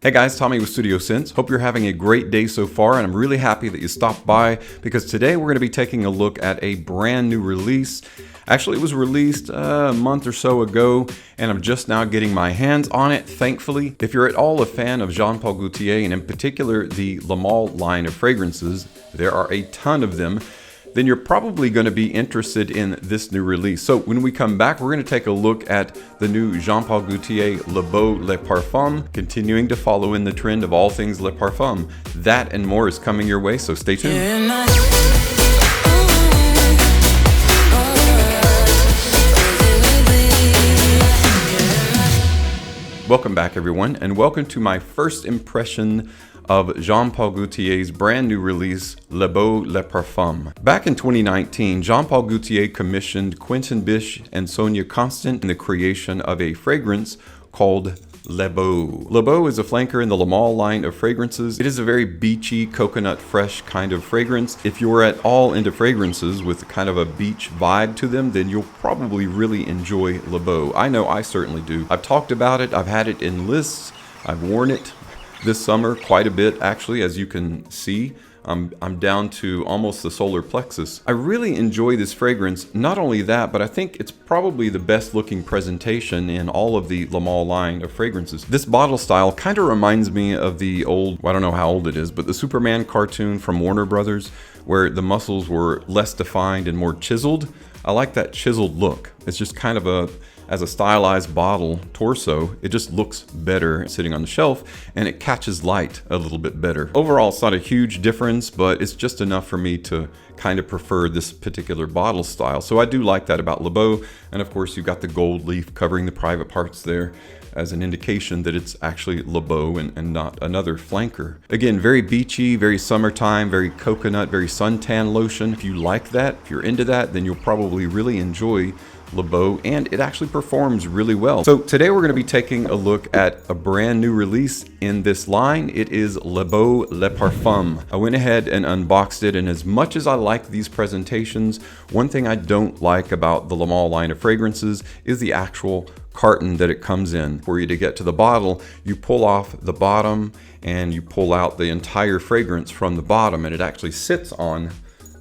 Hey guys, Tommy with Studio Sense. Hope you're having a great day so far, and I'm really happy that you stopped by because today we're going to be taking a look at a brand new release. Actually, it was released a month or so ago, and I'm just now getting my hands on it, thankfully. If you're at all a fan of Jean-Paul Gaultier, and in particular the Le Beau line of fragrances, there are a ton of them, then you're probably going to be interested in this new release. So when we come back, we're going to take a look at the new Jean-Paul Gaultier Le Beau Le Parfum, continuing to follow in the trend of all things Le Parfum. That and more is coming your way, so stay tuned. Welcome back everyone, and welcome to my first impression of Jean-Paul Gaultier's brand new release, Le Beau Le Parfum. Back in 2019, Jean-Paul Gaultier commissioned Quentin and Sonia Constant in the creation of a fragrance called Le Beau. Le Beau is a flanker in the Le Beau line of fragrances. It is a very beachy, coconut fresh kind of fragrance. If you're at all into fragrances with kind of a beach vibe to them, then you'll probably really enjoy Le Beau. I know I certainly do. I've talked about it, I've had it in lists, I've worn it this summer quite a bit actually, as you can see. I'm down to almost the solar plexus. I really enjoy this fragrance. Not only that, but I think it's probably the best looking presentation in all of the Le Beau line of fragrances. This bottle style kind of reminds me of the old, well, I don't know how old it is, but the Superman cartoon from Warner Brothers, where the muscles were less defined and more chiseled. I like that chiseled look. It's just kind of as a stylized bottle torso, it just looks better sitting on the shelf, and it catches light a little bit better. Overall, it's not a huge difference, but it's just enough for me to kind of prefer this particular bottle style. So I do like that about Le Beau, and of course you've got the gold leaf covering the private parts there as an indication that it's actually Le Beau and not another flanker. Again, very beachy, very summertime, very coconut, very suntan lotion. If you like that, if you're into that, then you'll probably really enjoy Le Beau, and it actually performs really well. So today we're going to be taking a look at a brand new release in this line. It is Le Beau Le Parfum. I went ahead and unboxed it, and as much as I like these presentations, one thing I don't like about the Le Beau line of fragrances is the actual carton that it comes in. For you to get to the bottle, you pull off the bottom and you pull out the entire fragrance from the bottom, and it actually sits on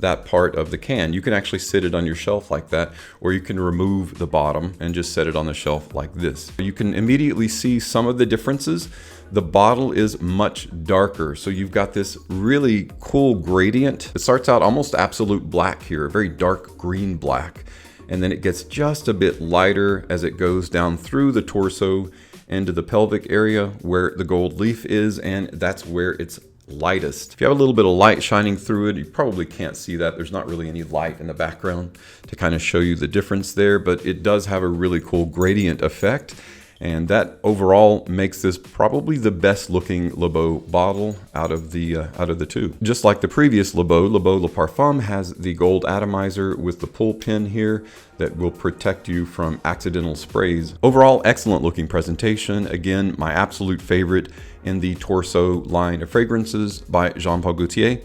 that part of the can. You can actually sit it on your shelf like that, or you can remove the bottom and just set it on the shelf like this. You can immediately see some of the differences. The bottle is much darker, so you've got this really cool gradient. It starts out almost absolute black here, a very dark green black, and then it gets just a bit lighter as it goes down through the torso into the pelvic area where the gold leaf is, and that's where it's lightest. If you have a little bit of light shining through it, you probably can't see that. There's not really any light in the background to kind of show you the difference there, but it does have a really cool gradient effect, and that overall makes this probably the best looking Le Beau bottle out of the two. Just like the previous Le Beau Le Parfum has the gold atomizer with the pull pin here that will protect you from accidental sprays. Overall, excellent looking presentation. Again, my absolute favorite in the torso line of fragrances by Jean-Paul Gaultier.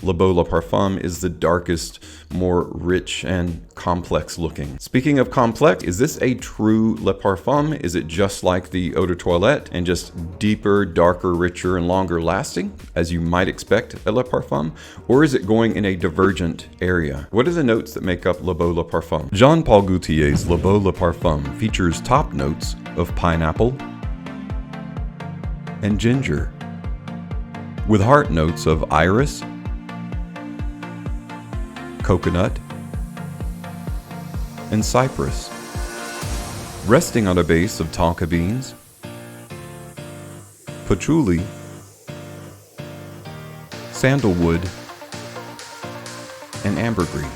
Le Beau Le Parfum is the darkest, more rich and complex looking. Speaking of complex, is this a true Le Parfum? Is it just like the Eau de Toilette and just deeper, darker, richer, and longer lasting, as you might expect a Le Parfum? Or is it going in a divergent area? What are the notes that make up Le Beau Le Parfum? Jean-Paul Gaultier's Le Beau Le Parfum features top notes of pineapple and ginger, with heart notes of iris, coconut, and cypress, resting on a base of tonka beans, patchouli, sandalwood, and ambergris.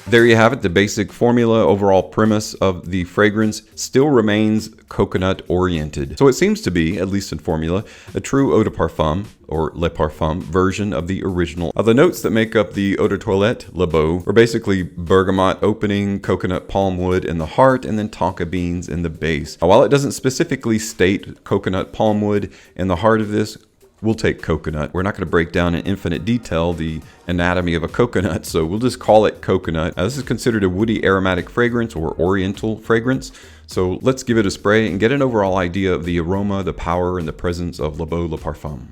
There you have it. The basic formula, overall premise of the fragrance still remains coconut oriented. So it seems to be, at least in formula, a true Eau de Parfum or Le Parfum version of the original. The notes that make up the Eau de Toilette Le Beau are basically bergamot opening, coconut palm wood in the heart, and then tonka beans in the base. While it doesn't specifically state coconut palm wood in the heart of this, we'll take coconut. We're not going to break down in infinite detail the anatomy of a coconut, so we'll just call it coconut. Now, this is considered a woody aromatic fragrance or oriental fragrance. So let's give it a spray and get an overall idea of the aroma, the power, and the presence of Le Beau Le Parfum.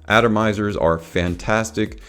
Atomizers are fantastic.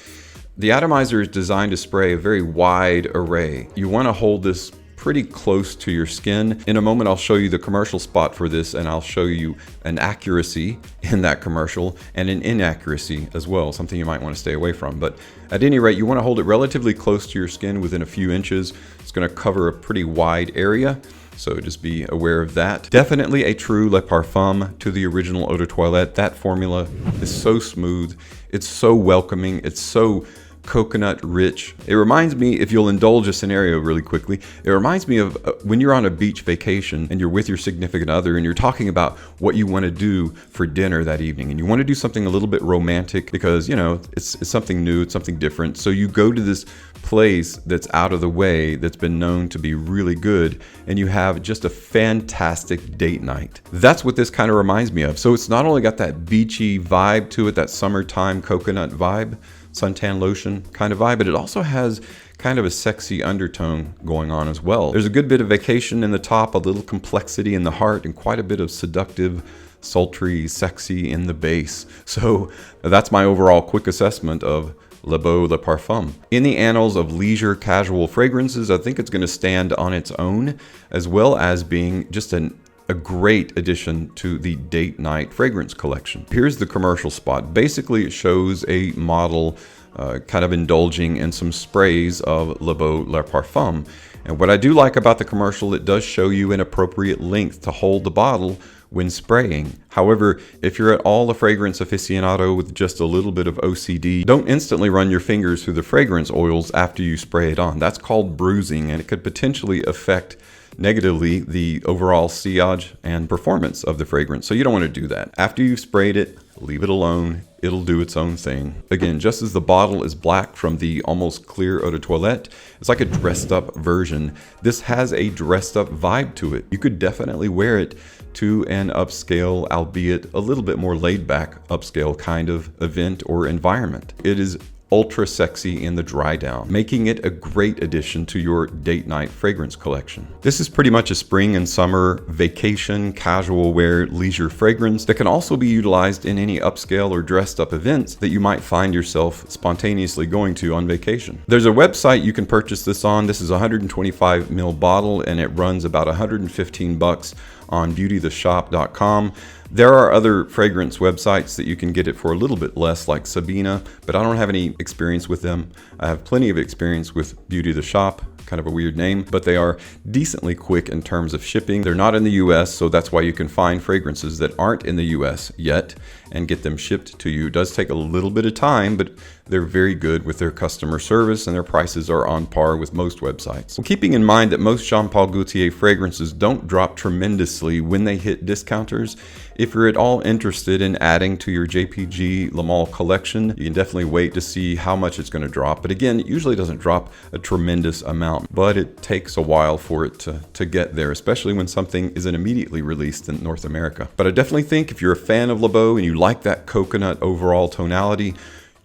The atomizer is designed to spray a very wide array. You want to hold this pretty close to your skin. In a moment, I'll show you the commercial spot for this, and I'll show you an accuracy in that commercial and an inaccuracy as well, something you might want to stay away from. But at any rate, you want to hold it relatively close to your skin, within a few inches. It's going to cover a pretty wide area, so just be aware of that. Definitely a true Le Parfum to the original Eau de Toilette. That formula is so smooth, it's so welcoming, it's so coconut rich. It reminds me, if you'll indulge a scenario really quickly, it reminds me of when you're on a beach vacation and you're with your significant other and you're talking about what you want to do for dinner that evening, and you want to do something a little bit romantic because, you know, it's something new, it's something different. So you go to this place that's out of the way, that's been known to be really good, and you have just a fantastic date night. That's what this kind of reminds me of. So it's not only got that beachy vibe to it, that summertime coconut vibe, suntan lotion kind of vibe, but it also has kind of a sexy undertone going on as well. There's a good bit of vacation in the top, a little complexity in the heart, and quite a bit of seductive, sultry, sexy in the base. So that's my overall quick assessment of Le Beau Le Parfum. In the annals of leisure casual fragrances, I think it's going to stand on its own, as well as being just a great addition to the date night fragrance collection. Here's the commercial spot. Basically, it shows a model kind of indulging in some sprays of Le Beau Le Parfum. And what I do like about the commercial, it does show you an appropriate length to hold the bottle when spraying. However, if you're at all a fragrance aficionado with just a little bit of OCD, don't instantly run your fingers through the fragrance oils after you spray it on. That's called bruising, and it could potentially affect negatively the overall sillage and performance of the fragrance. So you don't want to do that. After you've sprayed it, leave it alone. It'll do its own thing. Again, just as the bottle is black from the almost clear Eau de Toilette, it's like a dressed up version. This has a dressed up vibe to it. You could definitely wear it to an upscale, albeit a little bit more laid back upscale kind of event or environment. It is ultra sexy in the dry down, making it a great addition to your date night fragrance collection. This is pretty much a spring and summer vacation, casual wear, leisure fragrance that can also be utilized in any upscale or dressed up events that you might find yourself spontaneously going to on vacation. There's a website you can purchase this on. This is a 125 ml bottle, and it runs about 115 bucks on beautytheshop.com. There are other fragrance websites that you can get it for a little bit less, like Sabina, but I don't have any experience with them. I have plenty of experience with Beauty the Shop, kind of a weird name, but they are decently quick in terms of shipping. They're not in the US, so that's why you can find fragrances that aren't in the US yet and get them shipped to you. It does take a little bit of time, but they're very good with their customer service, and their prices are on par with most websites. Well, keeping in mind that most Jean Paul Gaultier fragrances don't drop tremendously when they hit discounters, if you're at all interested in adding to your JPG Le Male collection, you can definitely wait to see how much it's going to drop. But again, it usually doesn't drop a tremendous amount, but it takes a while for it to get there, especially when something isn't immediately released in North America. But I definitely think if you're a fan of Le Beau and you like that coconut overall tonality,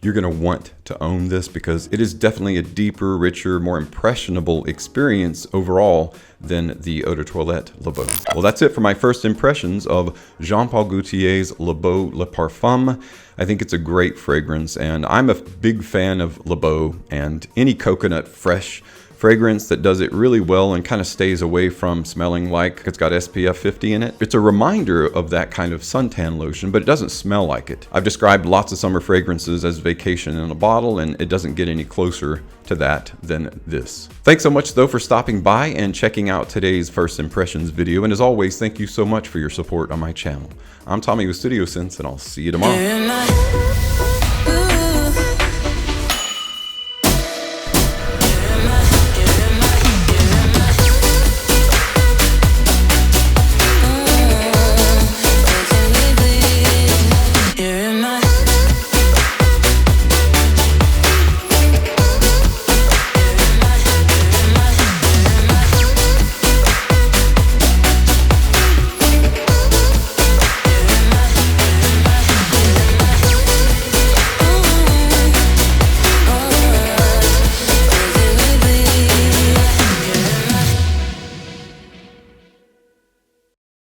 you're going to want to own this, because it is definitely a deeper, richer, more impressionable experience overall than the Eau de Toilette Le Beau. Well, that's it for my first impressions of Jean Paul Gaultier's Le Beau Le Parfum. I think it's a great fragrance, and I'm a big fan of Le Beau and any coconut fresh fragrance that does it really well and kind of stays away from smelling like it's got SPF 50 in it. It's a reminder of that kind of suntan lotion, but it doesn't smell like it. I've described lots of summer fragrances as vacation in a bottle, and it doesn't get any closer to that than this. Thanks so much though for stopping by and checking out today's first impressions video, and as always, thank you so much for your support on my channel. I'm Tommy with Studio Sense, and I'll see you tomorrow.